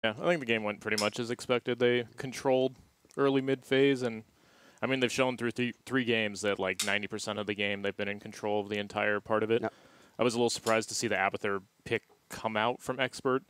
Yeah, I think the game went pretty much as expected. They controlled early mid phase, and I mean they've shown through three games that like 90% of the game they've been in control of the entire part of it. Yep. I was a little surprised to see the Abathur pick come out from Expert,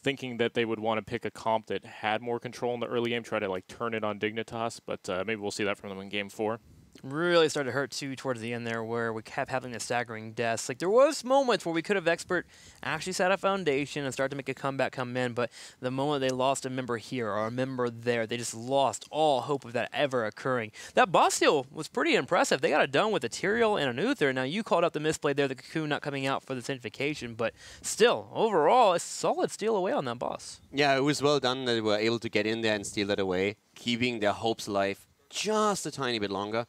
thinking that they would want to pick a comp that had more control in the early game, try to like turn it on Dignitas, but maybe we'll see that from them in Game 4. Really started to hurt too towards the end there, where we kept having the staggering deaths. Like there was moments where we could have Expert actually set a foundation and start to make a comeback come in, but the moment they lost a member here or a member there, they just lost all hope of that ever occurring. That boss steal was pretty impressive. They got it done with a Tyrael and an Uther. Now you called out the misplay there, the Cocoon not coming out for the Sanctification, but still, overall, a solid steal away on that boss. Yeah, it was well done that they were able to get in there and steal that away, keeping their hopes alive just a tiny bit longer.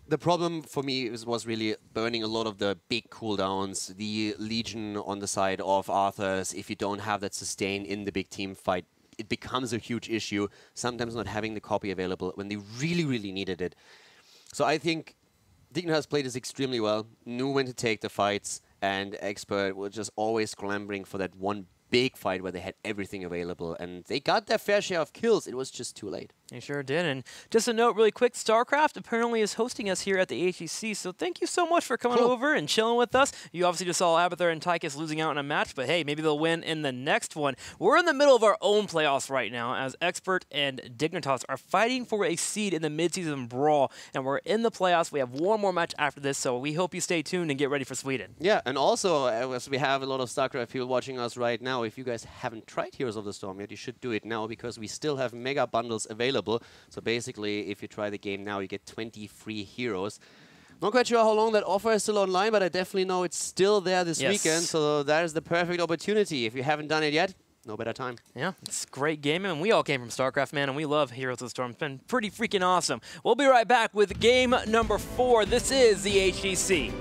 The problem for me was really burning a lot of the big cooldowns, the Legion on the side of Arthur's. If you don't have that sustain in the big team fight, it becomes a huge issue, sometimes not having the copy available when they really, really needed it. So I think Dignitas played this extremely well, knew when to take the fights, and Expert was just always clamoring for that one big fight where they had everything available, and they got their fair share of kills. It was just too late. They sure did. And just a note really quick, StarCraft apparently is hosting us here at the HGC, so thank you so much for coming over and chilling with us. You obviously just saw Abathur and Tychus losing out in a match, but hey, maybe they'll win in the next one. We're in the middle of our own playoffs right now as Expert and Dignitas are fighting for a seed in the midseason brawl, and we're in the playoffs. We have one more match after this, so we hope you stay tuned and get ready for Sweden. Yeah, and also, as we have a lot of StarCraft people watching us right now, if you guys haven't tried Heroes of the Storm yet, you should do it now, because we still have mega bundles available. So basically, if you try the game now, you get 20 free heroes. Not quite sure how long that offer is still online, but I definitely know it's still there this weekend. So that is the perfect opportunity. If you haven't done it yet, no better time. Yeah, it's great gaming, and we all came from StarCraft, man, and we love Heroes of the Storm. It's been pretty freaking awesome. We'll be right back with game number 4. This is the HGC.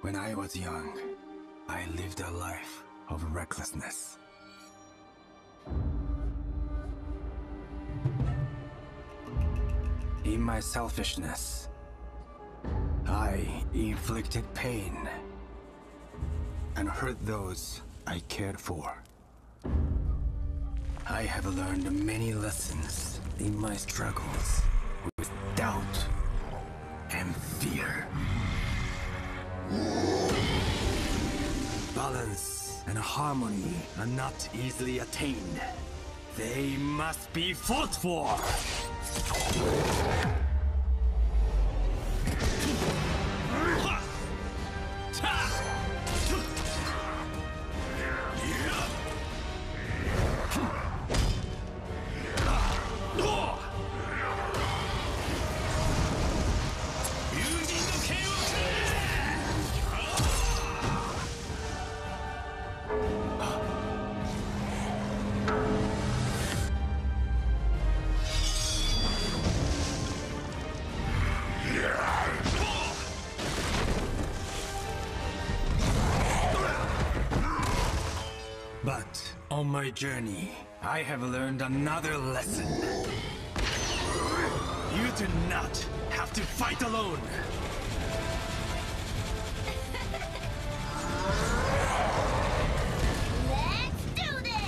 When I was young, I lived a life of recklessness. In my selfishness, I inflicted pain and hurt those I cared for. I have learned many lessons in my struggles with doubt and fear. Balance and harmony are not easily attained. They must be fought for! But on my journey, I have learned another lesson. You do not have to fight alone. Let's do this!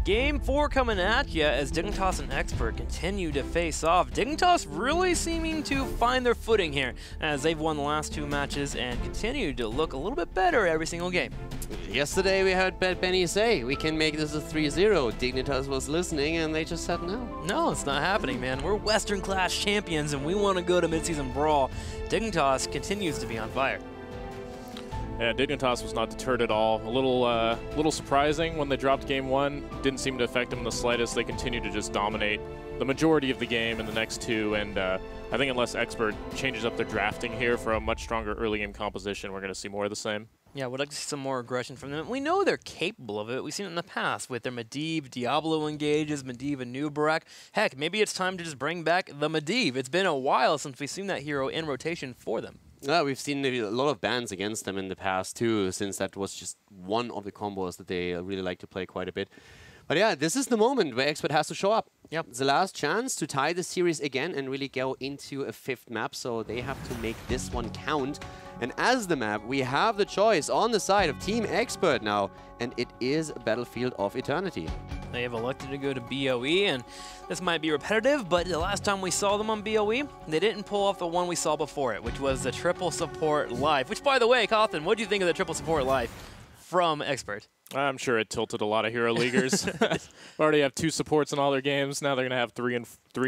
Game 4 coming at ya as Dignitas and Expert continue to face off. Dignitas really seeming to find their footing here as they've won the last 2 matches and continue to look a little bit better every single game. Yesterday we heard Benny say, we can make this a 3-0. Dignitas was listening and they just said no. No, it's not happening, man. We're Western class champions and we want to go to midseason brawl. Dignitas continues to be on fire. Yeah, Dignitas was not deterred at all. A little surprising when they dropped game 1. Didn't seem to affect them in the slightest. They continue to just dominate the majority of the game in the next 2. And I think unless Expert changes up their drafting here for a much stronger early game composition, we're going to see more of the same. Yeah, we'd like to see some more aggression from them. We know they're capable of it. We've seen it in the past with their Medivh, Diablo engages, Medivh and Nubarak. Heck, maybe it's time to just bring back the Medivh. It's been a while since we've seen that hero in rotation for them. Yeah, we've seen a lot of bans against them in the past too, since that was just one of the combos that they really like to play quite a bit. But yeah, this is the moment where Expert has to show up. Yep. It's the last chance to tie the series again and really go into a 5th map, so they have to make this one count. And as the map, we have the choice on the side of Team Expert now, and it is Battlefield of Eternity. They have elected to go to BOE, and this might be repetitive, but the last time we saw them on BOE, they didn't pull off the one we saw before it, which was the Triple Support Life. Which, by the way, Cawthon, what do you think of the Triple Support Life from Expert? I'm sure it tilted a lot of Hero Leaguers. Already have 2 supports in all their games. Now they're going to have 3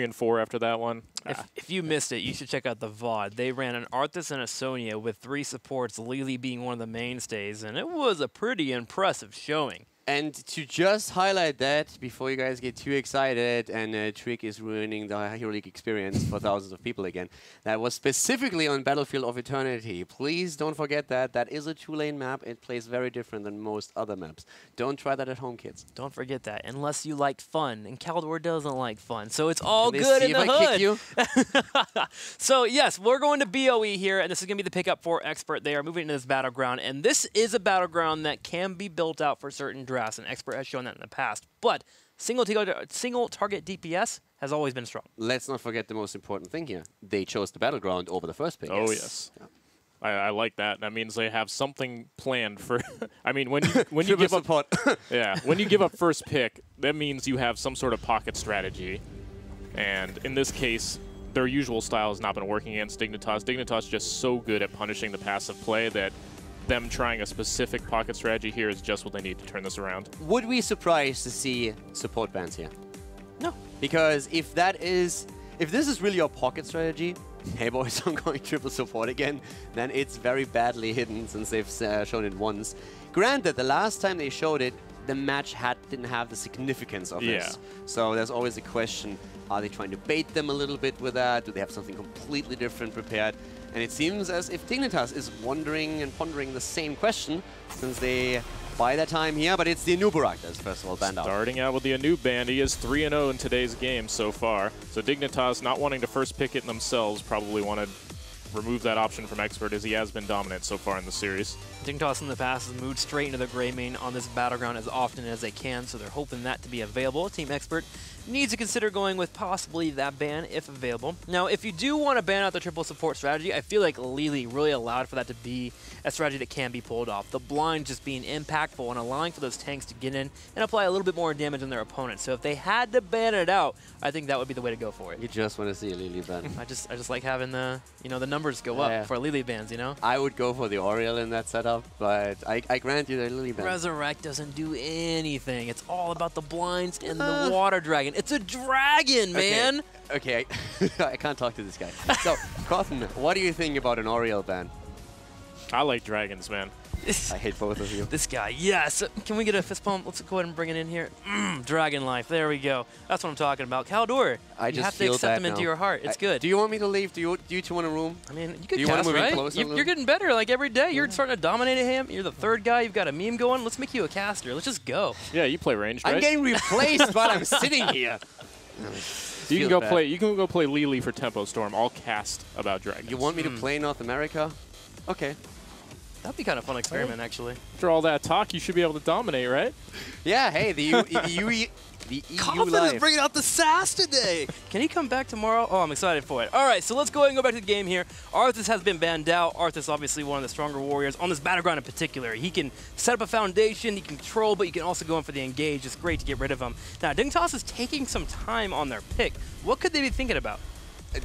and 4 after that one. If you missed it, you should check out the VOD. They ran an Arthas and a Sonya with 3 supports, Lily being one of the mainstays, and it was a pretty impressive showing. And to just highlight that, before you guys get too excited and Trick is ruining the Hero League experience for thousands of people again, that was specifically on Battlefield of Eternity. Please don't forget that. That is a 2-lane map. It plays very different than most other maps. Don't try that at home, kids. Don't forget that, unless you like fun, and Caldor doesn't like fun, so it's all Can good they in see the if I kick hood. So yes, we're going to BOE here, and this is going to be the pickup for Expert. They are moving into this battleground, and this is a battleground that can be built out for certain drafts, and Expert has shown that in the past. But single target DPS has always been strong. Let's not forget the most important thing here. They chose the battleground over the first pick. Oh, yes. Yeah. I like that. That means they have something planned for. I mean, when you give up, when you give up first pick, that means you have some sort of pocket strategy. And in this case, their usual style has not been working against Dignitas. Dignitas is just so good at punishing the passive play that them trying a specific pocket strategy here is just what they need to turn this around. Would we surprise to see support bans here? No. Because if this is really your pocket strategy, hey boys, I'm going triple support again, then it's very badly hidden since they've shown it once. Granted, the last time they showed it, the match didn't have the significance of this. So there's always a question, are they trying to bait them a little bit with that? Do they have something completely different prepared? And it seems as if Dignitas is wondering and pondering the same question since they buy their time here, but it's the Nubarak that's first of all banned out. Starting out with the Anub band, he is 3-0 in today's game so far. So Dignitas, not wanting to first pick it themselves, probably want to remove that option from Expert as he has been dominant so far in the series. Dignitas in the past has moved straight into the Grey Main on this battleground as often as they can, so they're hoping that to be available. Team Expert needs to consider going with possibly that ban if available. Now, if you do want to ban out the triple support strategy, I feel like Lily really allowed for that to be a strategy that can be pulled off. The blind just being impactful and allowing for those tanks to get in and apply a little bit more damage on their opponent. So if they had to ban it out, I think that would be the way to go for it. You just want to see a Lily ban. I just like having the the numbers go up for Lily bans, I would go for the Oriel in that setup, but I grant you the Lily ban. Resurrect doesn't do anything. It's all about the blinds and the water dragon. It's a dragon, man! Okay, I can't talk to this guy. So, Cawthon, what do you think about an Oriel ban? I like dragons, man. I hate both of you. This guy, yes! Can we get a fist pump? Let's go ahead and bring it in here. Dragon life, there we go. That's what I'm talking about. Caldor, you have to accept him into your heart. It's good. Do you want me to leave? Do you two want a room? I mean, you could cast, right? You're getting better like every day. You're starting to dominate him. You're the third guy. You've got a meme going. Let's make you a caster. Let's just go. Yeah, you play ranged, right? I'm getting replaced while I'm sitting here. You can go play. You can go play Lily for Tempo Storm. I'll cast about dragons. You want me to play North America? Okay. That'd be kind of fun experiment, actually. After all that talk, you should be able to dominate, right? Yeah, hey, the EU Confidence Live. bringing out the sass today. Can he come back tomorrow? Oh, I'm excited for it. All right, so let's go ahead and go back to the game here. Arthas has been banned out. Arthas obviously one of the stronger warriors on this battleground in particular. He can set up a foundation, he can control, but you can also go in for the engage. It's great to get rid of him. Now, Dignitas is taking some time on their pick. What could they be thinking about?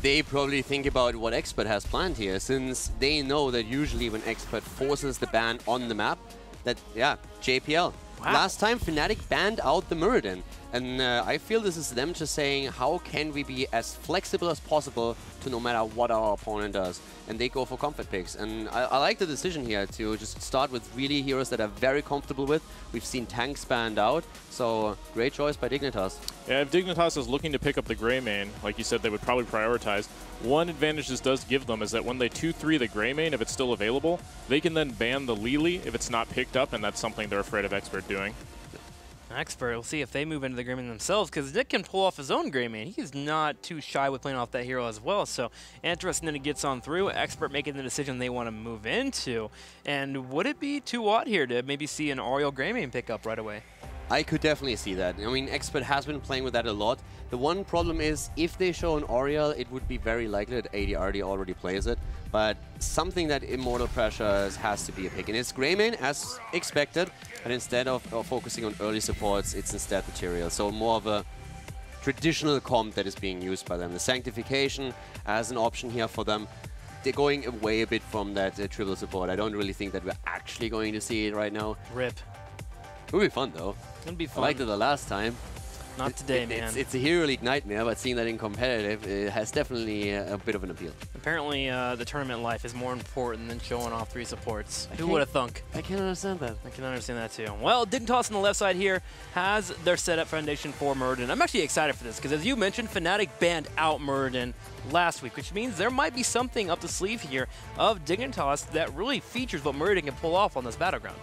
They probably think about what Expert has planned here, since they know that usually when Expert forces the ban on the map, that, yeah, JPL. Wow. Last time, Fnatic banned out the Muradin. And I feel this is them just saying, how can we be as flexible as possible to no matter what our opponent does? And they go for comfort picks. And I like the decision here to just start with really heroes that are very comfortable with. We've seen tanks banned out, so great choice by Dignitas. Yeah, if Dignitas is looking to pick up the Grey main, like you said, they would probably prioritize. One advantage this does give them is that when they 2-3 the Grey main, if it's still available, they can then ban the Lili if it's not picked up, and that's something they're afraid of Expert doing. Expert, we'll see if they move into the Grey main themselves, because Nick can pull off his own Grey main. He's not too shy with playing off that hero as well, so interesting that it gets on through. Expert making the decision they want to move into. And would it be too odd here to maybe see an Oriole Grey main pick up right away? I could definitely see that. I mean, Expert has been playing with that a lot. The one problem is, if they show an Oriole, it would be very likely that ADRD already plays it. But something that Immortal pressures has to be a pick. And it's Grey main, as expected, but instead of focusing on early supports, it's instead material. So more of a traditional comp that is being used by them. The Sanctification as an option here for them. They're going away a bit from that triple support. I don't really think that we're actually going to see it right now. RIP. It would be fun, though. It'd be I fun. liked it the last time. Not today, man. It's a Hero League nightmare, but seeing that in competitive, it has definitely a bit of an appeal. Apparently, the tournament life is more important than showing off 3 supports. Who would have thunk? I can't understand that. I can understand that too. Well, Dignitas on the left side here has their setup foundation for Muradin. I'm actually excited for this because, as you mentioned, Fnatic banned out Muradin last week, which means there might be something up the sleeve here of Dignitas that really features what Muradin can pull off on this battleground.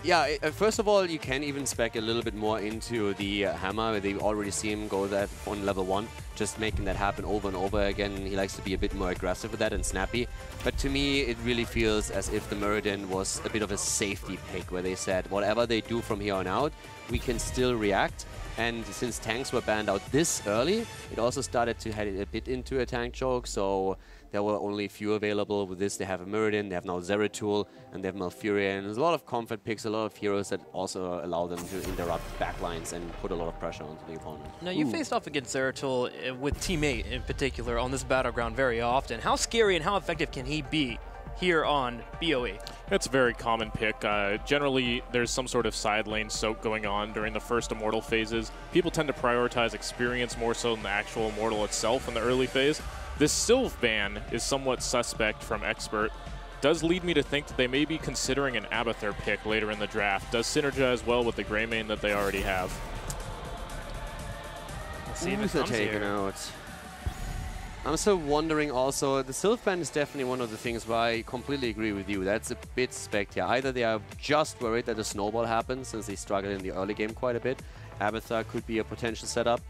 Yeah, first of all, you can even spec a little bit more into the Hammer. They already see him go that on level 1, just making that happen over and over again. He likes to be a bit more aggressive with that and snappy. But to me, it really feels as if the Muradin was a bit of a safety pick, where they said, whatever they do from here on out, we can still react. And since tanks were banned out this early, it also started to head a bit into a tank choke, so there were only a few available. With this, they have a Muradin, they have now Zeratul, and they have Malfurion. There's a lot of comfort picks, a lot of heroes that also allow them to interrupt backlines and put a lot of pressure onto the opponent. Now, you faced off against Zeratul with Teammate in particular on this battleground very often. How scary and how effective can he be here on BOE? It's a very common pick. Generally, there's some sort of side lane soak going on during the first Immortal phases. People tend to prioritize experience more so than the actual Immortal itself in the early phase. This Sylph ban is somewhat suspect from Expert. Does lead me to think that they may be considering an Abathur pick later in the draft. Does synergize well with the Grey main that they already have. We'll see if it comes here. Out. I'm still wondering also, the Sylph ban is definitely one of the things where I completely agree with you. That's a bit suspect here. Either they are just worried that a snowball happens, since they struggled in the early game quite a bit. Abathur could be a potential setup.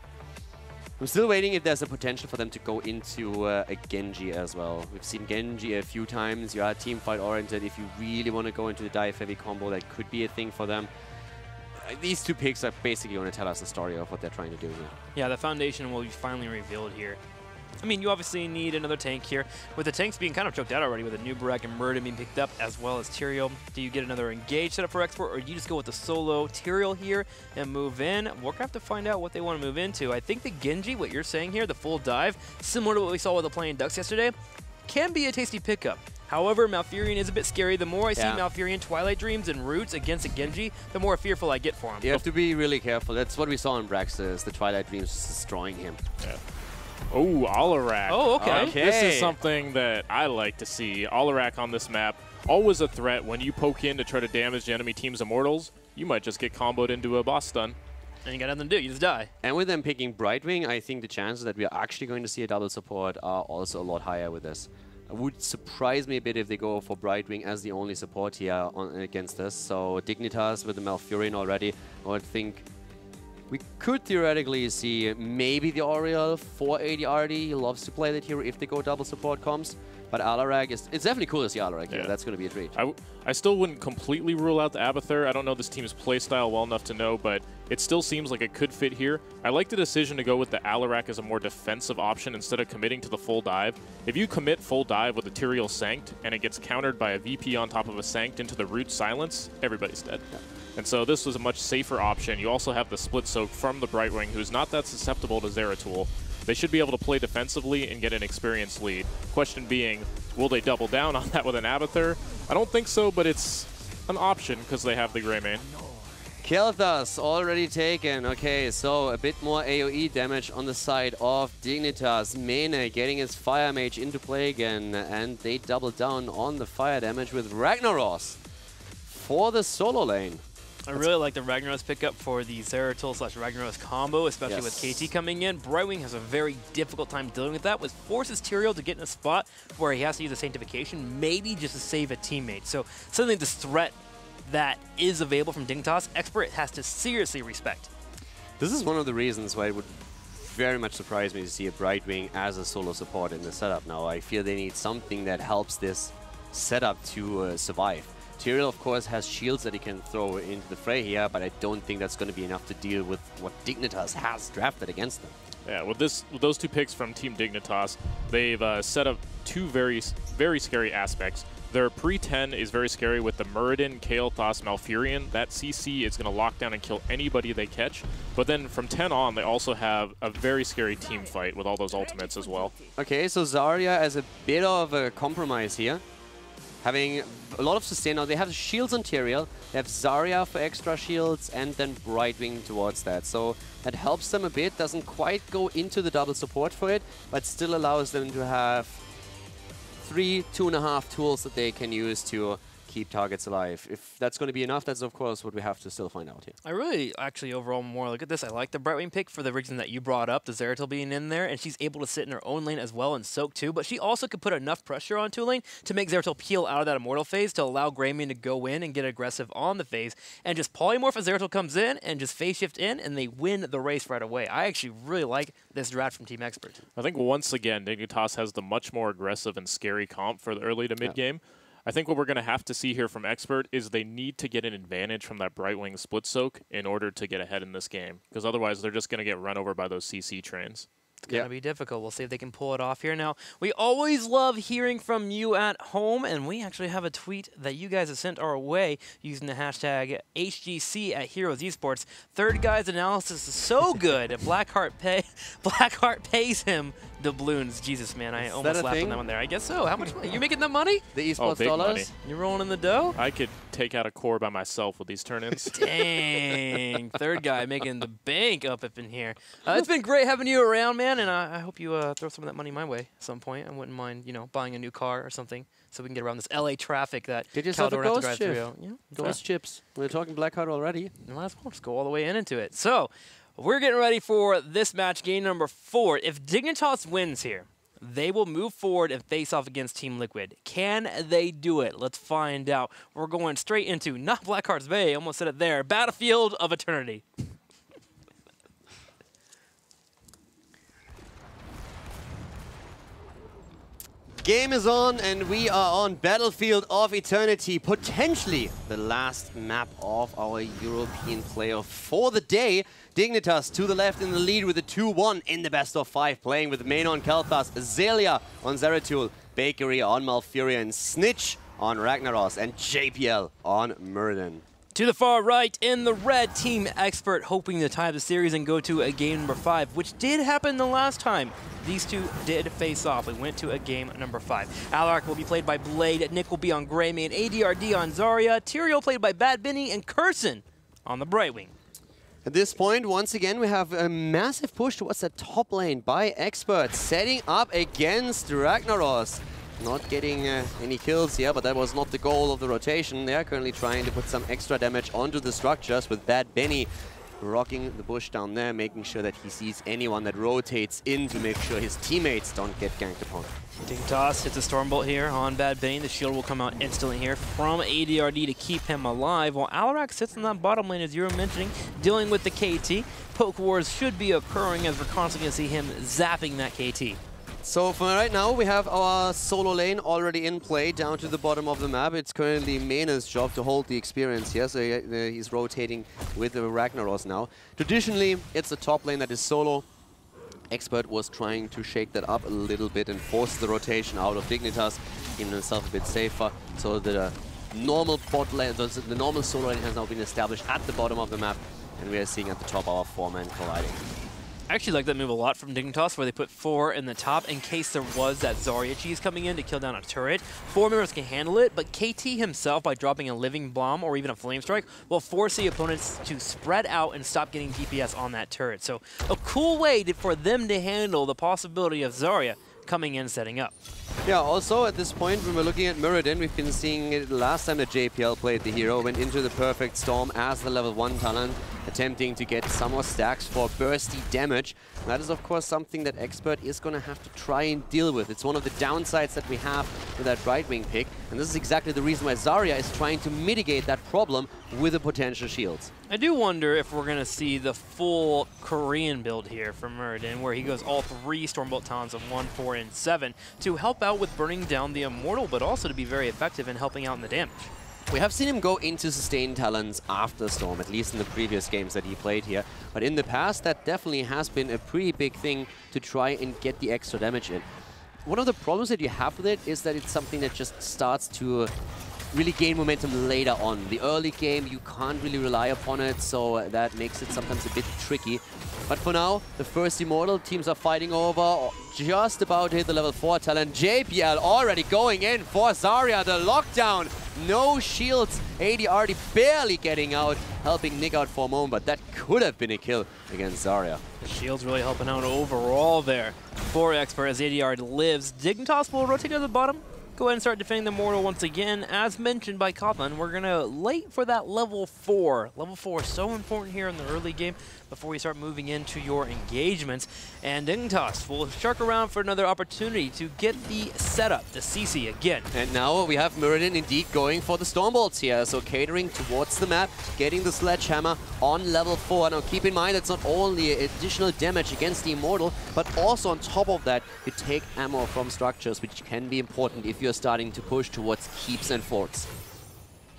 I'm still waiting if there's a potential for them to go into a Genji as well. We've seen Genji a few times. You are team fight oriented. If you really want to go into the dive heavy combo, that could be a thing for them. These 2 picks are basically going to tell us the story of what they're trying to do here. Yeah, the foundation will be finally revealed here. I mean, you obviously need another tank here. With the tanks being kind of choked out already, with a Nubarak and Muradin being picked up, as well as Tyrael, do you get another engage setup for Export, or do you just go with the solo Tyrael here and move in? We're going to have to find out what they want to move into. I think the Genji, what you're saying here, the full dive, similar to what we saw with the playing Ducks yesterday, can be a tasty pickup. However, Malfurion is a bit scary. The more I see Malfurion, Twilight Dreams, and Roots against a Genji, the more fearful I get for him. You have to be really careful. That's what we saw in Braxis, the Twilight Dreams just destroying him. Yeah. Oh, Alarak. Oh, okay. This is something that I like to see. Alarak on this map, always a threat. When you poke in to try to damage the enemy team's Immortals, you might just get comboed into a boss stun. And you got nothing to do, you just die. And with them picking Brightwing, I think the chances that we are actually going to see a double support are also a lot higher with this. It would surprise me a bit if they go for Brightwing as the only support here against us. So Dignitas with the Malfurion already, I would think we could theoretically see maybe the Oriole for ADRD. He loves to play that hero if they go double support comms. But Alarak is... It's definitely cool to see Alarak here. That's going to be a treat. I still wouldn't completely rule out the Abathur. I don't know this team's playstyle well enough to know, but it still seems like it could fit here. I like the decision to go with the Alarak as a more defensive option instead of committing to the full dive. If you commit full dive with a Tyrael Sanct and it gets countered by a VP on top of a Sanct into the root silence, everybody's dead. Yeah. And so this was a much safer option. You also have the Split Soak from the Brightwing, who's not that susceptible to Zeratul. They should be able to play defensively and get an experienced lead. Question being, will they double down on that with an Abathur? I don't think so, but it's an option because they have the Greymane. Kael'thas already taken. Okay, so a bit more AoE damage on the side of Dignitas. Mene getting his Fire Mage into play again, and they double down on the fire damage with Ragnaros for the solo lane. I really like the Ragnaros pickup for the Zeratul / Ragnaros combo, especially with KT coming in. Brightwing has a very difficult time dealing with that, which forces Tyrael to get in a spot where he has to use a Sanctification, maybe just to save a teammate. So suddenly this threat that is available from Dignitas, Expert has to seriously respect. This is one of the reasons why it would very much surprise me to see a Brightwing as a solo support in the setup now. I feel they need something that helps this setup to survive. Tyrael, of course, has shields that he can throw into the fray here, but I don't think that's going to be enough to deal with what Dignitas has drafted against them. Yeah, with those two picks from Team Dignitas, they've set up two very scary aspects. Their pre-10 is very scary with the Muradin, Kael'thas, Malfurion. That CC is going to lock down and kill anybody they catch. But then from 10 on, they also have a very scary team fight with all those ultimates as well. Okay, so Zarya as a bit of a compromise here. Having a lot of sustain now. They have shields on Tyrael, they have Zarya for extra shields, and then Brightwing towards that. So that helps them a bit, doesn't quite go into the double support for it, but still allows them to have 2.5 tools that they can use to keep targets alive. If that's going to be enough, that's of course what we have to still find out here. I really actually overall more look at this. I like the Brightwing pick for the reason that you brought up, the Zeratul being in there, and she's able to sit in her own lane as well and soak too, but she also could put enough pressure onto a lane to make Zeratul peel out of that Immortal phase to allow Greymane to go in and get aggressive on the phase and just polymorph as Zeratul comes in and just phase shift in and they win the race right away. I actually really like this draft from Team Expert. I think once again, Dignitas has the much more aggressive and scary comp for the early to mid game. I think what we're going to have to see here from Expert is they need to get an advantage from that Brightwing Split Soak in order to get ahead in this game, because otherwise they're just going to get run over by those CC trains. It's going to be difficult. We'll see if they can pull it off here. Now, we always love hearing from you at home, and we actually have a tweet that you guys have sent our way using the hashtag HGC at Heroes Esports. Third guy's analysis is so good. Blackheart pays him doubloons. Jesus, man, I almost laughed on that one there. I guess so. How much money? You making the money? The esports dollars? Money. You rolling in the dough? I could take out a core by myself with these turn-ins. Dang. Third guy making the bank up in here. It's been great having you around, man, and I hope you throw some of that money my way at some point. I wouldn't mind, you know, buying a new car or something so we can get around this LA traffic that Caldor has to drive through. Yeah, ghost chips. We're talking Blackheart already. Might as well just go all the way into it. So, we're getting ready for this match, game number 4. If Dignitas wins here, they will move forward and face off against Team Liquid. Can they do it? Let's find out. We're going straight into, not Blackheart's Bay, almost said it there, Battlefield of Eternity. Game is on, and we are on Battlefield of Eternity, potentially the last map of our European playoff for the day. Dignitas to the left in the lead with a 2-1 in the best of 5, playing with Mane on Kael'thas, Zelia on Zeratul, Bakery on Malfurion, Snitch on Ragnaros, and JPL on Muradin. To the far right, in the red, Team Expert hoping to tie the series and go to a game number 5, which did happen the last time these two did face off. We went to a game number 5. Alarak will be played by Blade, Nick will be on Greymane, ADRD on Zarya, Tyrael played by Bad Benny, and Curson on the Brightwing. At this point, once again, we have a massive push towards the top lane by Expert, setting up against Ragnaros. Not getting any kills here, but that was not the goal of the rotation. They are currently trying to put some extra damage onto the structures with Bad Benny rocking the bush down there, making sure that he sees anyone that rotates in to make sure his teammates don't get ganked upon. Dignitas hits a Stormbolt here on Bad Benny. The shield will come out instantly here from ADRD to keep him alive, while Alarak sits in that bottom lane, as you were mentioning, dealing with the KT. Poke wars should be occurring as we're constantly going to see him zapping that KT. So for right now, we have our solo lane already in play down to the bottom of the map. It's currently Mena's job to hold the experience here, so he's rotating with the Ragnaros now. Traditionally, it's a top lane that is solo. Expert was trying to shake that up a little bit and force the rotation out of Dignitas, keeping himself a bit safer. So the normal bot lane, the normal solo lane has now been established at the bottom of the map, and we are seeing at the top our 4-man colliding. I actually like that move a lot from Dignitas, where they put 4 in the top in case there was that Zarya cheese coming in to kill down a turret. 4 members can handle it, but KT himself, by dropping a living bomb or even a flame strike, will force the opponents to spread out and stop getting DPS on that turret. So a cool way for them to handle the possibility of Zarya coming in, setting up. Yeah, also at this point, when we're looking at Muradin, we've been seeing it last time that JPL played the hero, went into the perfect storm as the level 1 talent, attempting to get some more stacks for bursty damage. And that is, of course, something that Expert is going to have to try and deal with. It's one of the downsides that we have with that right wing pick, and this is exactly the reason why Zarya is trying to mitigate that problem with the potential shields. I do wonder if we're going to see the full Korean build here from Muradin, where he goes all 3 Stormbolt talents of 1, 4, and 7 to help out with burning down the Immortal, but also to be very effective in helping out in the damage. We have seen him go into sustained talents after Storm, at least in the previous games that he played here. But in the past, that definitely has been a pretty big thing to try and get the extra damage in. One of the problems that you have with it is that it's something that just starts to really gain momentum later on. The early game, you can't really rely upon it, so that makes it sometimes a bit tricky. But for now, the first Immortal teams are fighting over, just about to hit the level 4 talent. JPL already going in for Zarya, the lockdown. No shields, ADRD barely getting out, helping Nick out for a moment, but that could have been a kill against Zarya. The shield's really helping out overall there for Expert as ADRD lives. Dignitas will rotate to the bottom. Go ahead and start defending the Mortal once again. As mentioned by Kotlin, we're going to wait for that level 4. Level 4 is so important here in the early game before we start moving into your engagements. And Dignitas will shark around for another opportunity to get the setup, the CC again. And now we have Muradin indeed going for the Stormbolts here, so catering towards the map, getting the Sledgehammer on level 4. Now keep in mind, it's not only additional damage against the Immortal, but also on top of that, you take ammo from structures, which can be important if you're starting to push towards keeps and forts.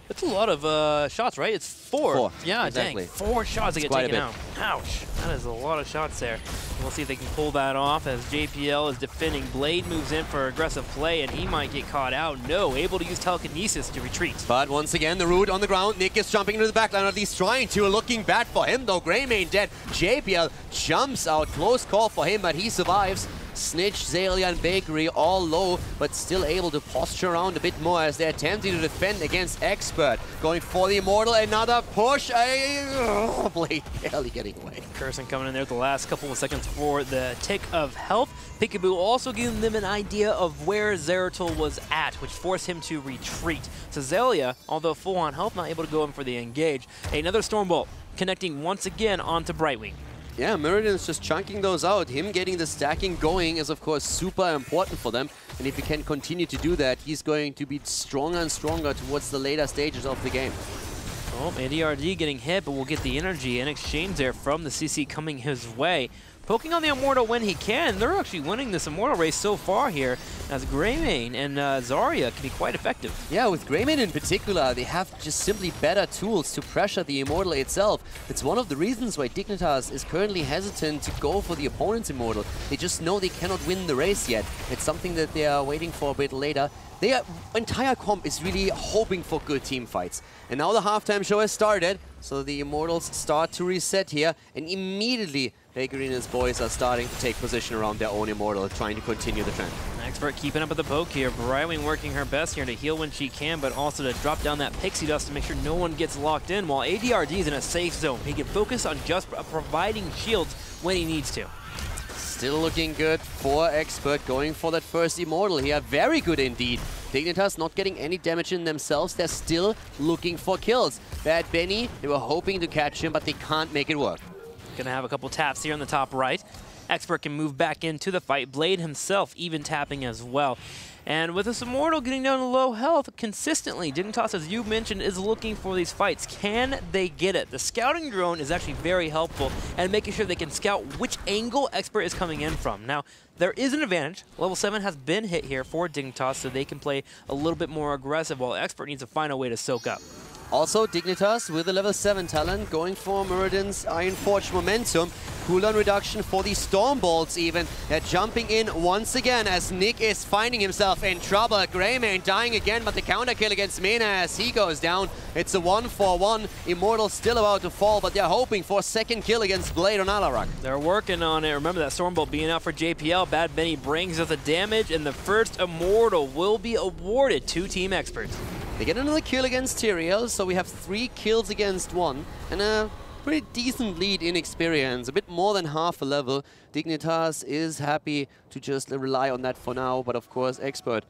That's a lot of shots, right? It's 4. Yeah, exactly. Dang. 4 shots to get taken out. Ouch. That is a lot of shots there. We'll see if they can pull that off as JPL is defending. Blade moves in for aggressive play, and he might get caught out. No, able to use telekinesis to retreat. But once again, the root on the ground. Nick is jumping into the backline, at least trying to. Looking bad for him, though. Greymane dead. JPL jumps out. Close call for him, but he survives. Snitch, Zalia, and Bakery all low, but still able to posture around a bit more as they're attempting to defend against Expert. Going for the Immortal, another push. Blade barely getting away. Curson coming in there the last couple of seconds for the tick of health. Peekaboo also giving them an idea of where Zeratul was at, which forced him to retreat. So Zalia, although full on health, not able to go in for the engage. Another Stormbolt connecting once again onto Brightwing. Yeah, Muradin is just chunking those out. Him getting the stacking going is, of course, super important for them. And if he can continue to do that, he's going to be stronger and stronger towards the later stages of the game. Oh, ADRD getting hit, but we'll get the energy in exchange there from the CC coming his way. Poking on the Immortal when he can. They're actually winning this Immortal race so far here, as Greymane and Zarya can be quite effective. Yeah, with Greymane in particular, they have just simply better tools to pressure the Immortal itself. It's one of the reasons why Dignitas is currently hesitant to go for the opponent's Immortal. They just know they cannot win the race yet. It's something that they are waiting for a bit later. Their entire comp is really hoping for good team fights. And now the halftime show has started, so the Immortals start to reset here, and immediately Bakery and his boys are starting to take position around their own Immortal, trying to continue the trend. Expert keeping up with the poke here. Brightwing working her best here to heal when she can, but also to drop down that Pixie Dust to make sure no one gets locked in, while ADRD is in a safe zone. He can focus on just providing shields when he needs to. Still looking good for Expert, going for that first Immortal here. Very good indeed. Dignitas not getting any damage in themselves. They're still looking for kills. Bad Benny, they were hoping to catch him, but they can't make it work. Gonna have a couple taps here on the top right. Expert can move back into the fight. Blade himself even tapping as well. And with this Immortal getting down to low health consistently, Dignitas, as you mentioned, is looking for these fights. Can they get it? The scouting drone is actually very helpful and making sure they can scout which angle Expert is coming in from. Now, there is an advantage. Level 7 has been hit here for Dignitas, so they can play a little bit more aggressive, while Expert needs to find a way to soak up. Also, Dignitas with the level 7 talent going for Meridian's Iron Forge momentum. Cooldown reduction for the Storm Bolts even. They're jumping in once again as Nick is finding himself in trouble. Greymane dying again, but the counter kill against Mena as he goes down. It's a 1-for-1. Immortal still about to fall, but they're hoping for a second kill against Blade on Alarak. They're working on it. Remember that Storm Bolt being out for JPL. Bad Benny brings us the damage, and the first Immortal will be awarded to Team Experts. They get another kill against Tyrael, so we have 3 kills against 1, and a pretty decent lead in experience, a bit more than half a level. Dignitas is happy to just rely on that for now, but of course Expert.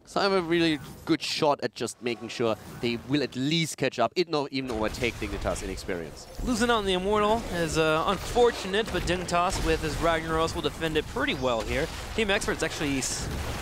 So I have a really good shot at just making sure they will at least catch up, if not even overtake Dignitas in experience. Losing out on the Immortal is unfortunate, but Dignitas with his Ragnaros will defend it pretty well here. Team Expert's actually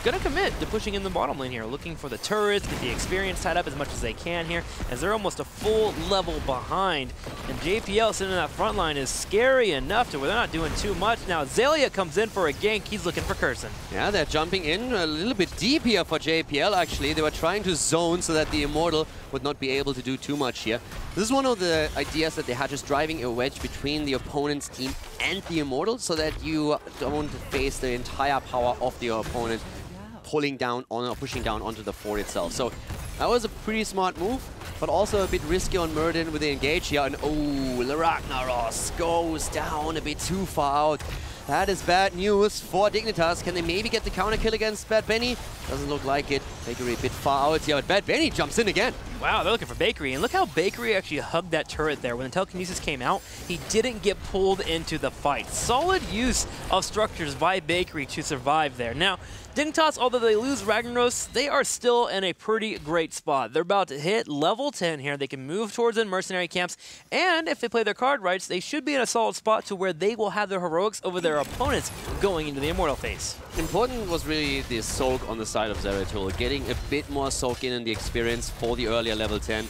going to commit to pushing in the bottom lane here, looking for the turrets, get the experience tied up as much as they can here, as they're almost a full level behind. And JPL sitting in that front line is scary enough to where they're not doing too much. Now Azalea comes in for a gank. He's looking for Curson. Yeah, they're jumping in a little bit deep here for JPL actually. They were trying to zone so that the Immortal would not be able to do too much here. This is one of the ideas that they had, just driving a wedge between the opponent's team and the Immortal so that you don't face the entire power of the opponent pulling down on or pushing down onto the fort itself. So that was a pretty smart move, but also a bit risky on Meridian with the engage here. And oh, the Ragnaros goes down a bit too far out. That is bad news for Dignitas. Can they maybe get the counter kill against Bad Benny? Doesn't look like it. Bakery a bit far out here, but Bad Benny jumps in again. Wow, they're looking for Bakery. And look how Bakery actually hugged that turret there. When the telekinesis came out, he didn't get pulled into the fight. Solid use of structures by Bakery to survive there. Now, Dignitas, although they lose Ragnaros, they are still in a pretty great spot. They're about to hit level 10 here. They can move towards the mercenary camps, and if they play their card rights, they should be in a solid spot to where they will have their heroics over their opponents going into the Immortal phase. Important was really the soak on the side of Zeratul, getting a bit more soak in the experience for the earlier level 10.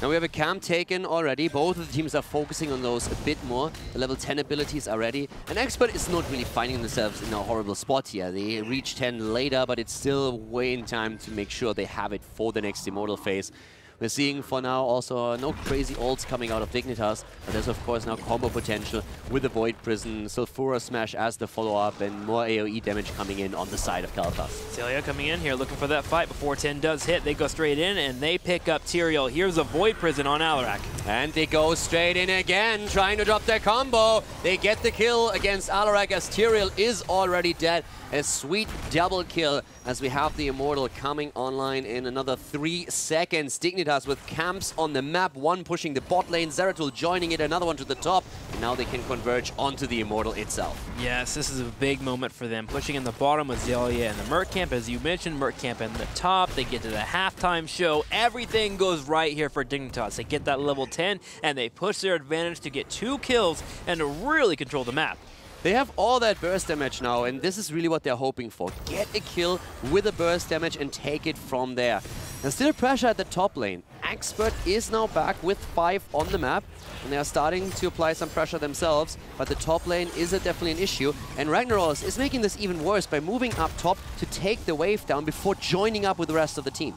Now we have a camp taken already. Both of the teams are focusing on those a bit more. The level 10 abilities are ready. And Expert is not really finding themselves in a horrible spot here. They reach 10 later, but it's still way in time to make sure they have it for the next Immortal phase. We're seeing for now also no crazy ults coming out of Dignitas, but there's of course now combo potential with the Void Prison, Sulfura Smash as the follow-up, and more AoE damage coming in on the side of Kalthas. Celia coming in here looking for that fight before 10 does hit. They go straight in and they pick up Tyrael. Here's a Void Prison on Alarak. And they go straight in again, trying to drop their combo. They get the kill against Alarak as Tyrael is already dead. A sweet double kill as we have the Immortal coming online in another 3 seconds. Dignitas with camps on the map, one pushing the bot lane, Zeratul joining it, another one to the top. And now they can converge onto the Immortal itself. Yes, this is a big moment for them. Pushing in the bottom with Zelia and the Merc Camp, as you mentioned, Merc Camp in the top. They get to the halftime show. Everything goes right here for Dignitas. They get that level 10 and they push their advantage to get 2 kills and to really control the map. They have all that burst damage now, and this is really what they're hoping for. Get a kill with a burst damage and take it from there. There's still pressure at the top lane. Expert is now back with 5 on the map, and they are starting to apply some pressure themselves, but the top lane is definitely an issue, and Ragnaros is making this even worse by moving up top to take the wave down before joining up with the rest of the team.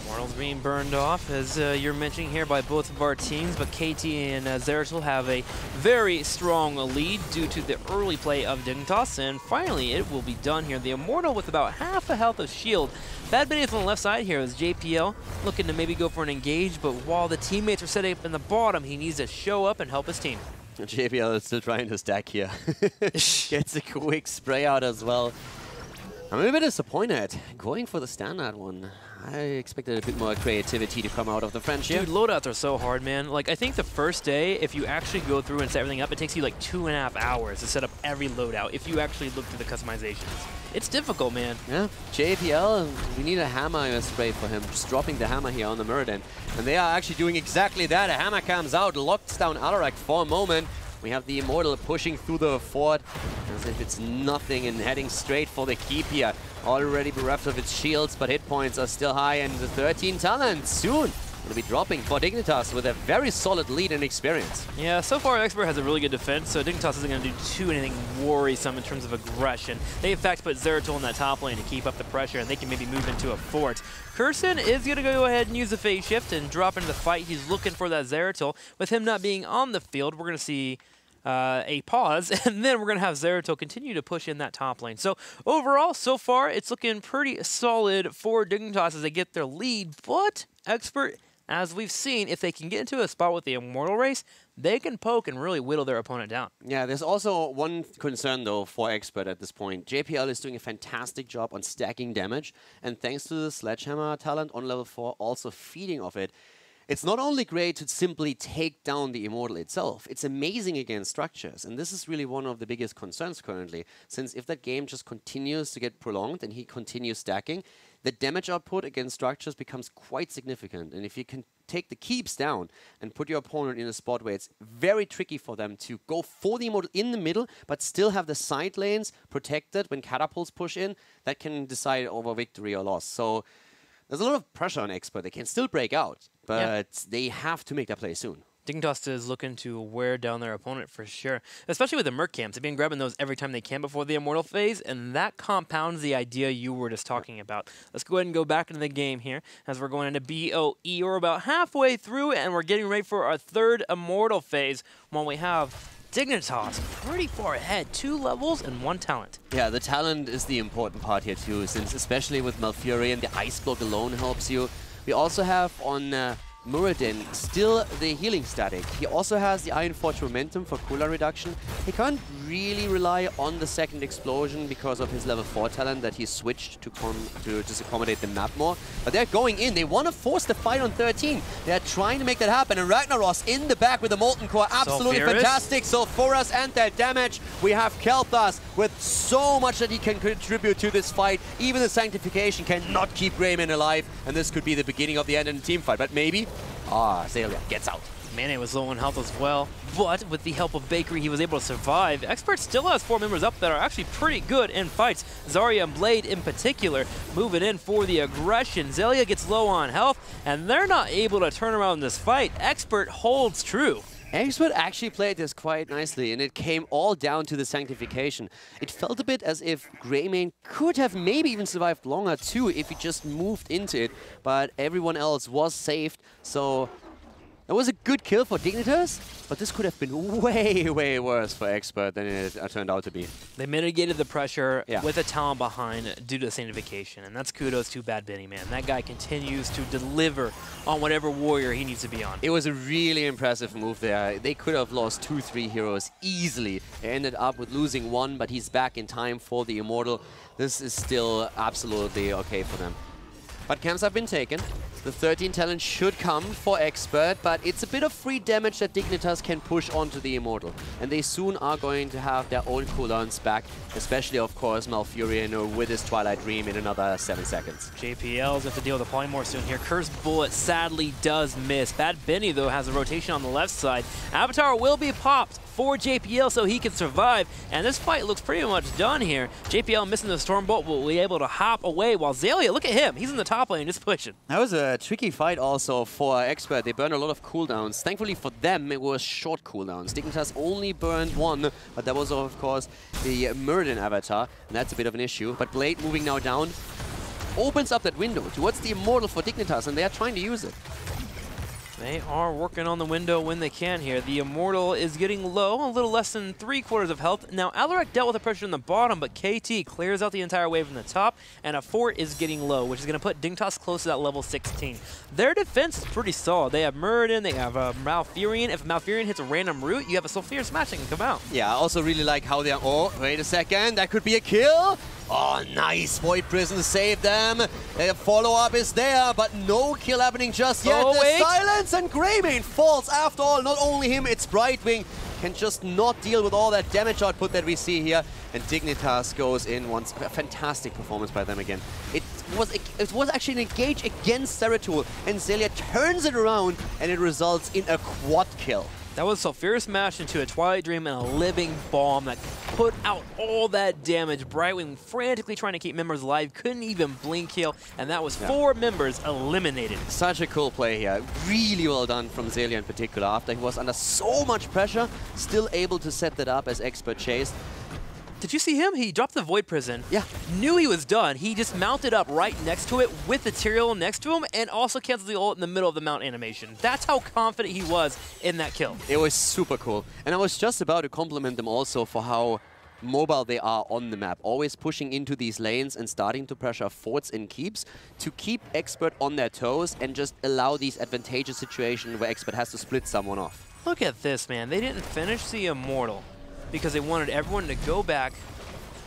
Immortal's being burned off, as you're mentioning here, by both of our teams, but KT and Zeratul have a very strong lead due to the early play of Dignitas, and finally it will be done here. The Immortal with about half a health of shield. Bad Benny on the left side here is JPL looking to maybe go for an engage, but while the teammates are setting up in the bottom, he needs to show up and help his team. JPL is still trying to stack here. Gets a quick spray out as well. I'm a little bit disappointed. Going for the standard one. I expected a bit more creativity to come out of the French here. Dude, loadouts are so hard, man. Like, I think the first day, if you actually go through and set everything up, it takes you like 2.5 hours to set up every loadout if you actually look through the customizations. It's difficult, man. Yeah, JPL, we need a hammer spray for him. Just dropping the hammer here on the Meridian. And they are actually doing exactly that. A hammer comes out, locks down Alarak for a moment. We have the Immortal pushing through the fort as if it's nothing and heading straight for the keep here. Already bereft of its shields, but hit points are still high, and the 13 talent soon will be dropping for Dignitas with a very solid lead and experience. Yeah, so far Expert has a really good defense, so Dignitas isn't going to do anything worrisome in terms of aggression. They in fact put Zeratul in that top lane to keep up the pressure, and they can maybe move into a fort. Kurson is going to go ahead and use the phase shift and drop into the fight. He's looking for that Zeratul. With him not being on the field, we're going to see a pause, and then we're going to have Zeratul continue to push in that top lane. So overall, so far, it's looking pretty solid for Dignitas as they get their lead, but Expert, as we've seen, if they can get into a spot with the Immortal race, they can poke and really whittle their opponent down. Yeah, there's also one concern, though, for Expert at this point. JPL is doing a fantastic job on stacking damage, and thanks to the Sledgehammer talent on level 4, also feeding off it, it's not only great to simply take down the Immortal itself, it's amazing against structures. And this is really one of the biggest concerns currently, since if that game just continues to get prolonged and he continues stacking, the damage output against structures becomes quite significant. And if you can take the keeps down and put your opponent in a spot where it's very tricky for them to go for the Immortal in the middle, but still have the side lanes protected when catapults push in, that can decide over victory or loss. So there's a lot of pressure on Expert. They can still break out, but they have to make that play soon. Dignitas is looking to wear down their opponent for sure, especially with the Merc camps. They've been grabbing those every time they can before the Immortal phase, and that compounds the idea you were just talking about. Let's go ahead and go back into the game here as we're going into BOE. We're about halfway through, and we're getting ready for our third Immortal phase while we have Dignitas pretty far ahead, 2 levels and 1 talent. Yeah, the talent is the important part here too, since especially with Malfurion, the Ice Block alone helps you. We also have on Muradin still the healing static. He also has the Iron Forge momentum for cooldown reduction. He can't really rely on the second explosion because of his level 4 talent that he switched to just accommodate the map more. But they're going in. They want to force the fight on 13. They're trying to make that happen. And Ragnaros in the back with the Molten Core. Absolutely fantastic. So for us and their damage, we have Kel'Thas with so much that he can contribute to this fight. Even the Sanctification cannot keep Greymane alive. And this could be the beginning of the end in the team fight. But maybe Xaylia gets out. Mane was low on health as well, but with the help of Bakery, he was able to survive. Expert still has 4 members up that are actually pretty good in fights. Zarya and Blade in particular moving in for the aggression. Xaylia gets low on health, and they're not able to turn around this fight. Expert holds true. Expert actually played this quite nicely, and it came all down to the Sanctification. It felt a bit as if Greymane could have maybe even survived longer too if he just moved into it, but everyone else was saved, so it was a good kill for Dignitas, but this could have been way, way worse for Expert than it turned out to be. They mitigated the pressure with a talent behind due to the Sanctification, and that's kudos to Bad Benny, man. That guy continues to deliver on whatever warrior he needs to be on. It was a really impressive move there. They could have lost 2-3 heroes easily. They ended up with losing 1, but he's back in time for the Immortal. This is still absolutely okay for them. But camps have been taken. The 13 talent should come for Expert, but it's a bit of free damage that Dignitas can push onto the Immortal. And they soon are going to have their own cooldowns back, especially, of course, Malfurion with his Twilight Dream in another 7 seconds. JPL's have to deal with the Polymorph soon here. Cursed Bullet sadly does miss. Bad Benny, though, has a rotation on the left side. Avatar will be popped for JPL so he can survive, and this fight looks pretty much done here. JPL missing the Stormbolt will be able to hop away, while Xaylia, look at him, he's in the top lane just pushing. That was a tricky fight also for Expert. They burned a lot of cooldowns. Thankfully for them, it was short cooldowns. Dignitas only burned 1, but that was of course the Muradin Avatar, and that's a bit of an issue. But Blade moving now down opens up that window towards the Immortal for Dignitas, and they are trying to use it. They are working on the window when they can here. The Immortal is getting low, a little less than 3/4 of health. Now, Alarak dealt with the pressure in the bottom, but KT clears out the entire wave in the top, and a fort is getting low, which is going to put Dignitas close to that level 16. Their defense is pretty solid. They have Muradin, they have Malfurion. If Malfurion hits a random root, you have a Sulfur Smash that can come out. Yeah, I also really like how they're... Oh, wait a second, that could be a kill. Oh, nice. Void Prison saved them. Follow-up is there, but no kill happening just yet. The silence, and Greymane falls after all. Not only him, it's Brightwing. Can just not deal with all that damage output that we see here. And Dignitas goes in once. A fantastic performance by them again. It was actually an engage against Zeratul, and Zelia turns it around, and it results in a quad kill. That was Sulfur smashed into a Twilight Dream and a living bomb that put out all that damage. Brightwing frantically trying to keep members alive, couldn't even blink heal, and that was 4 members eliminated. Such a cool play here. Really well done from Zelia in particular. After he was under so much pressure, still able to set that up as Expert chased. Did you see him? He dropped the Void Prison. Yeah. Knew he was done. He just mounted up right next to it with the Tyrael next to him and also canceled the ult in the middle of the mount animation. That's how confident he was in that kill. It was super cool. And I was just about to compliment them also for how mobile they are on the map. Always pushing into these lanes and starting to pressure forts and keeps to keep Expert on their toes and just allow these advantageous situations where Expert has to split someone off. Look at this, man. They didn't finish the Immortal because they wanted everyone to go back,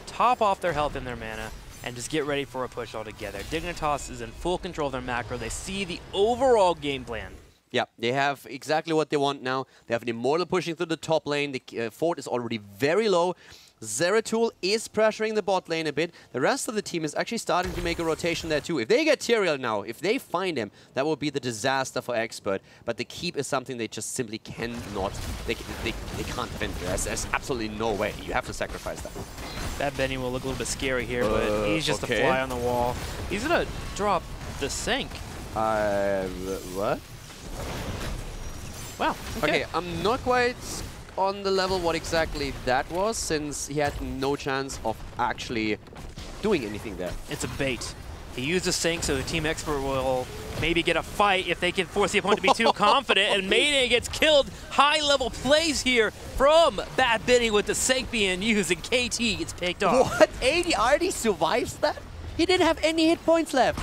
top off their health and their mana, and just get ready for a push altogether. Dignitas is in full control of their macro. They see the overall game plan. Yeah, they have exactly what they want now. They have an Immortal pushing through the top lane. The fort is already very low. Zeratul is pressuring the bot lane a bit. The rest of the team is actually starting to make a rotation there too. If they get Tyrael now, if they find him, that will be the disaster for Expert. But the keep is something they just simply cannot, they can't defend. There's absolutely no way. You have to sacrifice that. That Benny will look a little bit scary here, but he's just a fly on the wall. He's gonna drop the Sync. What? Wow. Okay, I'm not quite on the level what exactly that was, since he had no chance of actually doing anything there. It's a bait. He used a Sync so the Team Expert will maybe get a fight if they can force the opponent to be too confident, and Mayday gets killed. High-level plays here from Bad Benny with the Sync being used, and KT gets picked off. What? AD already survives that? He didn't have any hit points left.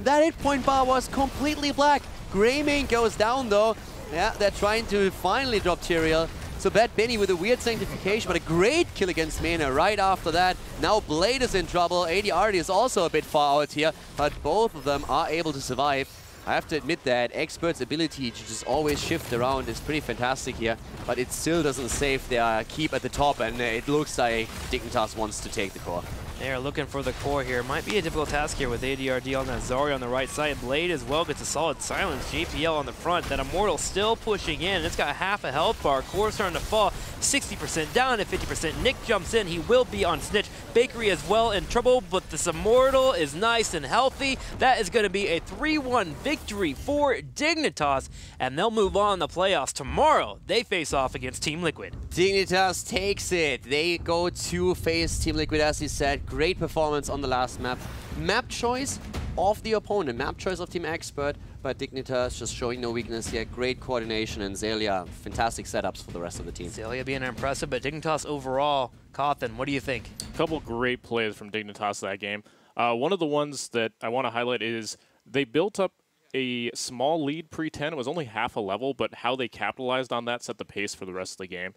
That hit point bar was completely black. Greymane goes down though. Yeah, they're trying to finally drop Tyrael. So Bad Benny with a weird sanctification, but a great kill against Mena right after that. Now Blade is in trouble. ADRD is also a bit far out here, but both of them are able to survive. I have to admit that Expert's ability to just always shift around is pretty fantastic here, but it still doesn't save their keep at the top, and it looks like Dignitas wants to take the core. They're looking for the core here. Might be a difficult task here with ADRD on that Zarya on the right side. Blade as well gets a solid silence. JPL on the front. That Immortal still pushing in. It's got half a health bar. Core starting to fall. 60% down to 50%. Nick jumps in. He will be on Snitch. Bakery as well in trouble, but this Immortal is nice and healthy. That is going to be a 3-1 victory for Dignitas, and they'll move on in the playoffs. Tomorrow, they face off against Team Liquid. Dignitas takes it. They go to face Team Liquid, as he said. Great performance on the last map. Map choice of the opponent, map choice of Team Expert, but Dignitas just showing no weakness here. Great coordination, and Zelia, fantastic setups for the rest of the team. Zelia being impressive, but Dignitas overall, Cawthon, what do you think? A couple great plays from Dignitas that game. One of the ones that I want to highlight is they built up a small lead pre-10. It was only half a level, but how they capitalized on that set the pace for the rest of the game.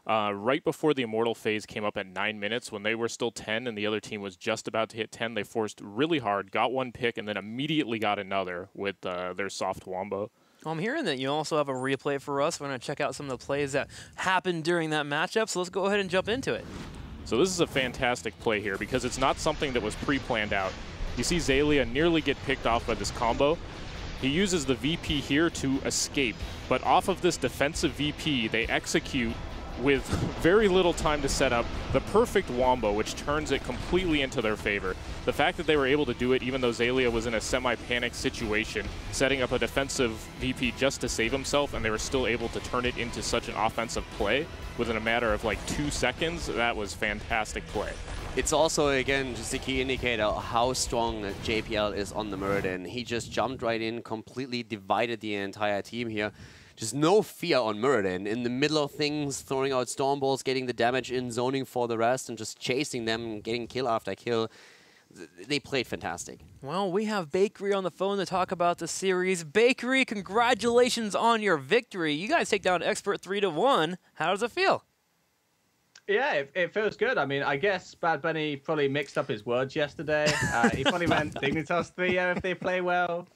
Right before the Immortal phase came up at 9 minutes, when they were still 10 and the other team was just about to hit 10, they forced really hard, got one pick, and then immediately got another with their soft wombo. Well, I'm hearing that you also have a replay for us. We're going to check out some of the plays that happened during that matchup, so let's go ahead and jump into it. So this is a fantastic play here because it's not something that was pre-planned out. You see Zelia nearly get picked off by this combo. He uses the VP here to escape, but off of this defensive VP, they execute with very little time to set up the perfect wombo, which turns it completely into their favor. The fact that they were able to do it even though Zelia was in a semi-panic situation, setting up a defensive VP just to save himself, and they were still able to turn it into such an offensive play within a matter of like 2 seconds, that was fantastic play. It's also, again, just a key indicator of how strong JPL is on the Muradin. He just jumped right in, completely divided the entire team here. Just no fear on Muradin. In the middle of things, throwing out storm balls, getting the damage in, zoning for the rest, and just chasing them, getting kill after kill. They played fantastic. Well, we have Bakery on the phone to talk about the series. Bakery, congratulations on your victory. You guys take down Expert 3-1. How does it feel? Yeah, it feels good. I mean, I guess Bad Bunny probably mixed up his words yesterday. He probably meant Dignitas 3 if they play well.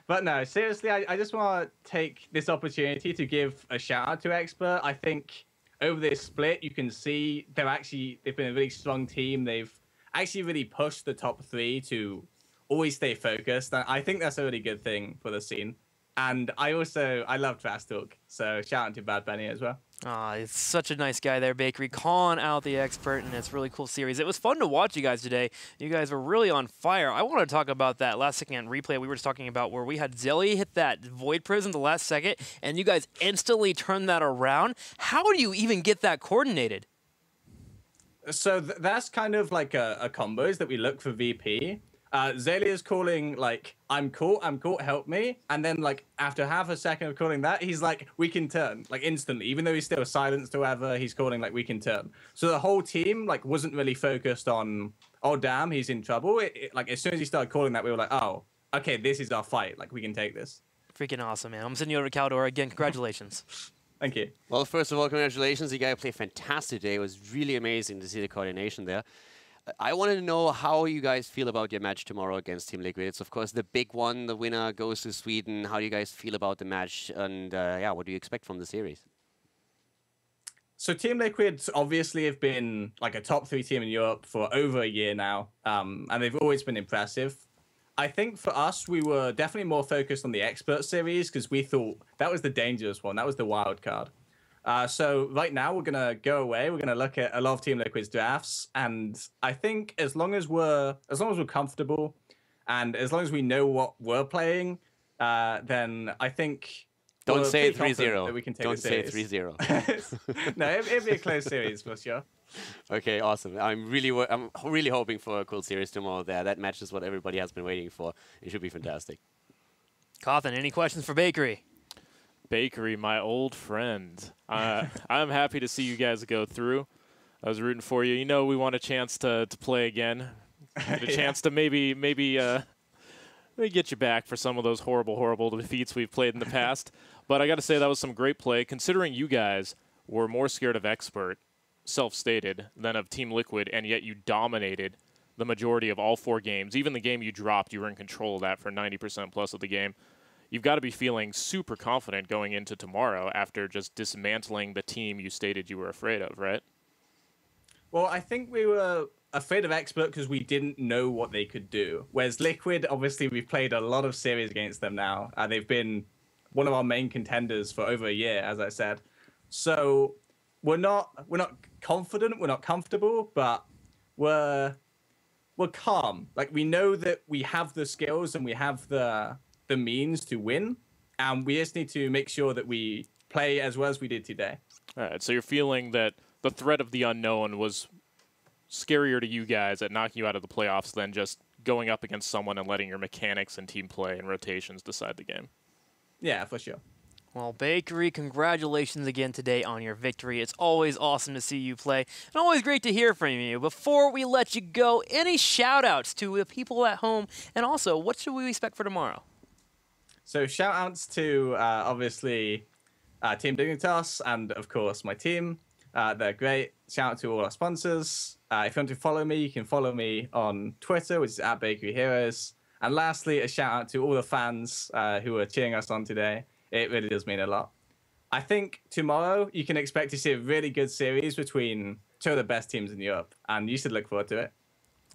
But no, seriously, I just want to take this opportunity to give a shout out to Expert. I think over this split, you can see they've been a really strong team. They've actually really pushed the top 3 to always stay focused. I think that's a really good thing for the scene. And I love trash talk, so shout out to Bad Bunny as well. He's such a nice guy there, Bakery, calling out the expert, and it's a really cool series. It was fun to watch you guys today. You guys were really on fire. I want to talk about that last second replay we were just talking about where we had Zelly hit that Void Prison the last second, and you guys instantly turned that around. How do you even get that coordinated? So that's kind of like a combos that we look for VP. Zelly is calling like, I'm caught, help me. And then like after half a second of calling that, he's like, we can turn, like instantly. Even though he's still silenced or whatever, he's calling like, we can turn. So the whole team like wasn't really focused on, oh damn, he's in trouble. Like as soon as he started calling that, we were like, oh, okay, this is our fight. Like we can take this. Freaking awesome, man. I'm sending you over to Caldor again. Congratulations. Thank you. Well, first of all, congratulations. You guys played fantastic today. It was really amazing to see the coordination there. I wanted to know how you guys feel about your match tomorrow against Team Liquid. It's, of course, the big one. The winner goes to Sweden. How do you guys feel about the match? And, yeah, what do you expect from the series? So Team Liquid obviously have been like a top 3 team in Europe for over a year now. And they've always been impressive. I think for us, we were definitely more focused on the Expert series because we thought that was the dangerous one. That was the wild card. So right now we're going to go away. We're going to look at a lot of Team Liquid's drafts. And I think as long as we're comfortable and as long as we know what we're playing, then I think don't say 3-0. Don't say 3-0. No, it'll be a close series for sure. Okay, awesome. I'm really hoping for a cool series tomorrow there. That match is what everybody has been waiting for. It should be fantastic. Cawthon, any questions for Bakery? Bakery, my old friend. I'm happy to see you guys go through. I was rooting for you. You know, we want a chance to play again. Get a chance to maybe get you back for some of those horrible defeats we've played in the past. But I got to say that was some great play, considering you guys were more scared of Expert, self-stated, than of Team Liquid, and yet you dominated the majority of all 4 games. Even the game you dropped, you were in control of that for 90% plus of the game. You've got to be feeling super confident going into tomorrow after just dismantling the team you stated you were afraid of, right? Well, I think we were afraid of Expert because we didn't know what they could do. Whereas Liquid, obviously, we've played a lot of series against them now. They've been one of our main contenders for over a year, as I said. So we're not confident, we're not comfortable, but we're calm. Like we know that we have the skills and we have the means to win, and we just need to make sure that we play as well as we did today. All right, so you're feeling that the threat of the unknown was scarier to you guys at knocking you out of the playoffs than just going up against someone and letting your mechanics and team play and rotations decide the game. Yeah, for sure. Well, Bakery, congratulations again today on your victory. It's always awesome to see you play, and always great to hear from you. Before we let you go, any shout-outs to the people at home, and also, what should we expect for tomorrow? So shout-outs to, obviously, Team Dignitas and, of course, my team. They're great. Shout-out to all our sponsors. If you want to follow me, you can follow me on Twitter, which is @BakeryHeroes. And lastly, a shout-out to all the fans who are cheering us on today. It really does mean a lot. I think tomorrow you can expect to see a really good series between 2 of the best teams in Europe, and you should look forward to it.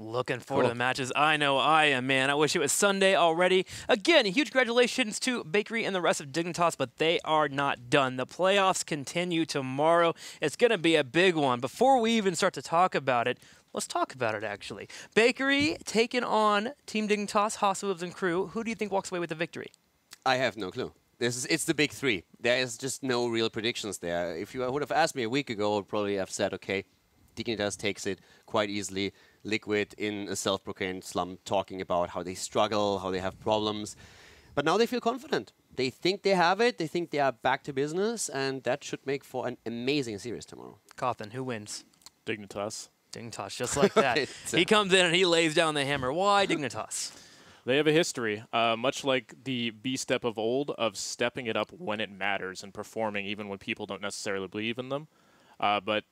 Looking forward to the matches. I know I am, man. I wish it was Sunday already. Again, a huge congratulations to Bakery and the rest of Dignitas, but they are not done. The playoffs continue tomorrow. It's going to be a big one. Before we even start to talk about it, let's talk about it, actually. Bakery taking on Team Dignitas, Hospitals, and crew. Who do you think walks away with the victory? I have no clue. It's the big 3. There is just no real predictions there. If you would have asked me a week ago, I would probably have said, okay, Dignitas takes it quite easily. Liquid in a self-proclaimed slump, talking about how they struggle, how they have problems. But now they feel confident. They think they have it. They think they are back to business, and that should make for an amazing series tomorrow. Cawthon, who wins? Dignitas. Dignitas, just like that. He comes in and he lays down the hammer. Why Dignitas? They have a history, much like the B-Step of old, of stepping it up when it matters and performing even when people don't necessarily believe in them. But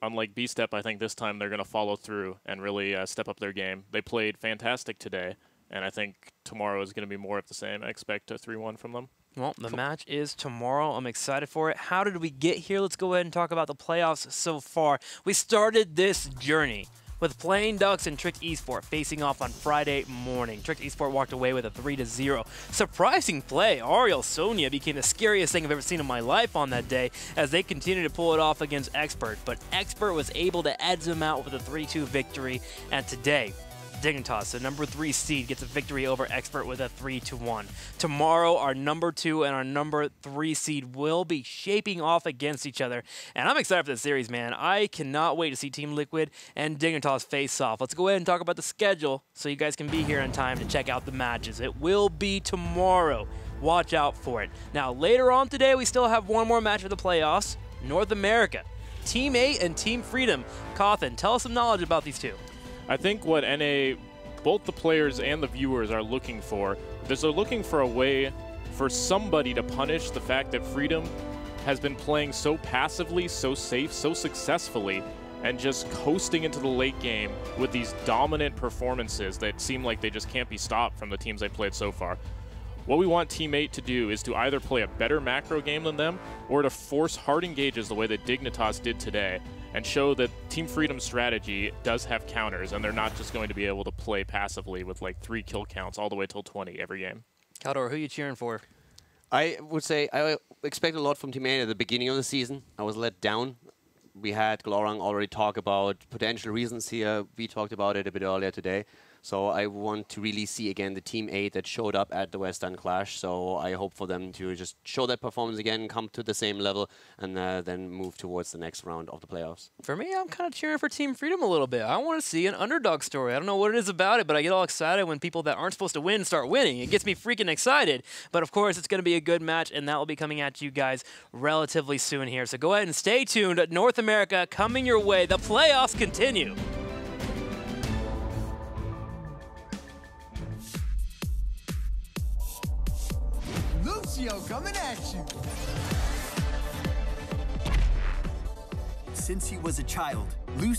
unlike B-Step, I think this time they're going to follow through and really step up their game. They played fantastic today, and I think tomorrow is going to be more of the same. I expect a 3-1 from them. Well, the match is tomorrow. I'm excited for it. How did we get here? Let's go ahead and talk about the playoffs so far. We started this journey with Playing Ducks and Trick Esport facing off on Friday morning. Trick Esport walked away with a 3-0. Surprising play. Ariel Sonia became the scariest thing I've ever seen in my life on that day as they continued to pull it off against Expert, but Expert was able to edge them out with a 3-2 victory, and today, Dignitas, the number 3 seed, gets a victory over Expert with a 3-1. Tomorrow, our number 2 and our number 3 seed will be shaping off against each other, and I'm excited for this series, man. I cannot wait to see Team Liquid and Dignitas face off. Let's go ahead and talk about the schedule so you guys can be here in time to check out the matches. It will be tomorrow. Watch out for it. Now, later on today, we still have one more match for the playoffs. North America, Team 8 and Team Freedom. Cawthon, tell us some knowledge about these two. I think what NA, both the players and the viewers are looking for, is they're looking for a way for somebody to punish the fact that Freedom has been playing so passively, so safe, so successfully, and just coasting into the late game with these dominant performances that seem like they just can't be stopped from the teams they played so far. What we want Team 8 to do is to either play a better macro game than them or to force hard engages the way that Dignitas did today and show that Team Freedom's strategy does have counters and they're not just going to be able to play passively with like 3 kill counts all the way till 20 every game. Caldor, who are you cheering for? I would say I expect a lot from Team 8 at the beginning of the season. I was let down. We had Glorang already talk about potential reasons here. We talked about it a bit earlier today. So I want to really see again the Team 8 that showed up at the Western Clash. So I hope for them to just show that performance again, come to the same level, and then move towards the next round of the playoffs. For me, I'm kind of cheering for Team Freedom a little bit. I want to see an underdog story. I don't know what it is about it, but I get all excited when people that aren't supposed to win start winning. It gets me freaking excited. But of course, it's going to be a good match, and that will be coming at you guys relatively soon here. So go ahead and stay tuned. North America coming your way. The playoffs continue. Lucio coming at you. Since he was a child, Lucio